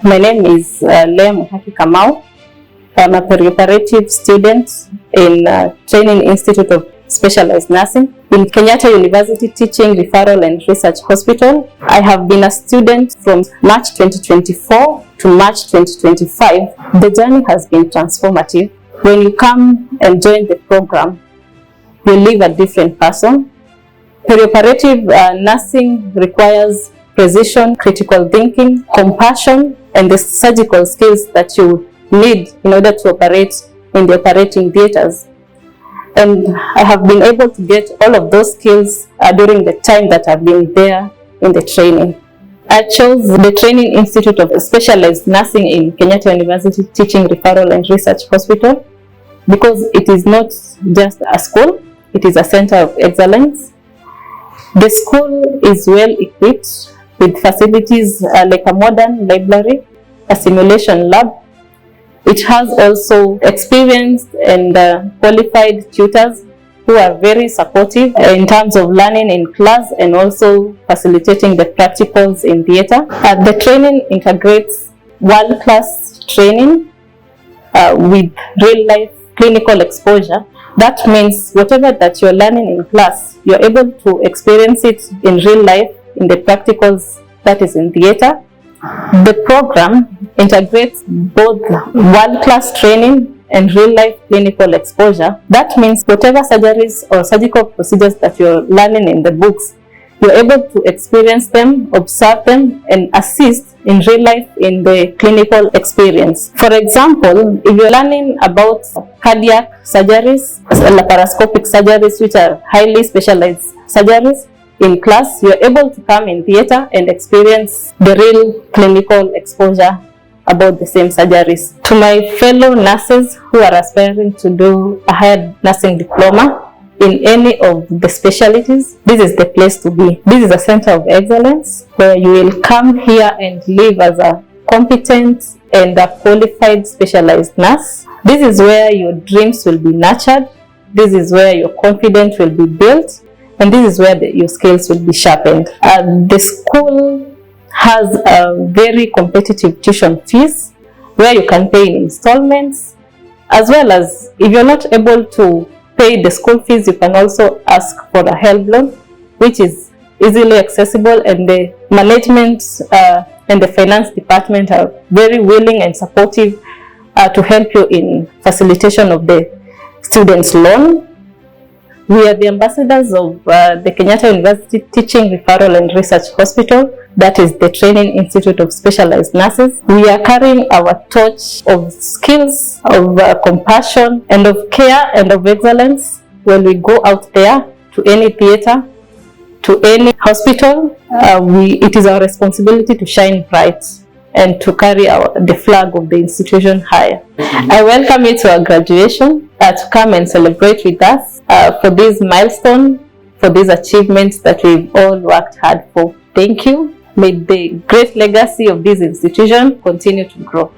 My name is Leah Kamau. I'm a perioperative student in Training Institute of Specialized Nursing in Kenyatta University Teaching, Referral and Research Hospital. I have been a student from March 2024 to March 2025. The journey has been transformative. When you come and join the program, you live a different person. Perioperative nursing requires precision, critical thinking, compassion, and the surgical skills that you need in order to operate in the operating theaters. And I have been able to get all of those skills during the time that I've been there in the training. I chose the Training Institute of Specialized Nursing in Kenyatta University Teaching, Referral and Research Hospital because it is not just a school, it is a center of excellence. The school is well equipped with facilities like a modern library, a simulation lab. It has also experienced and qualified tutors who are very supportive in terms of learning in class and also facilitating the practicals in theatre. The training integrates world-class training with real-life clinical exposure. That means whatever that you're learning in class, you're able to experience it in real life in the practicals that is in theatre. The program integrates both world-class training and real-life clinical exposure. That means whatever surgeries or surgical procedures that you're learning in the books, you're able to experience them, observe them, and assist in real life in the clinical experience. For example, if you're learning about cardiac surgeries, laparoscopic surgeries, which are highly specialized surgeries, in class, you're able to come in theatre and experience the real clinical exposure about the same surgeries. To my fellow nurses who are aspiring to do a higher nursing diploma in any of the specialties, this is the place to be. This is a center of excellence where you will come here and live as a competent and a qualified specialized nurse. This is where your dreams will be nurtured. This is where your confidence will be built. And this is where your skills will be sharpened. The school has a very competitive tuition fees where you can pay in installments, as well as if you're not able to pay the school fees, you can also ask for a help loan, which is easily accessible, and the management and the finance department are very willing and supportive to help you in facilitation of the student's loan. We are the ambassadors of the Kenyatta University Teaching, Referral and Research Hospital, that is the Training Institute of Specialized Nurses. We are carrying our torch of skills, of compassion and of care and of excellence when we go out there to any theatre, to any hospital. It is our responsibility to shine bright and to carry the flag of the institution higher. I welcome you to our graduation, to come and celebrate with us for this milestone, for these achievements that we've all worked hard for. Thank you. May the great legacy of this institution continue to grow.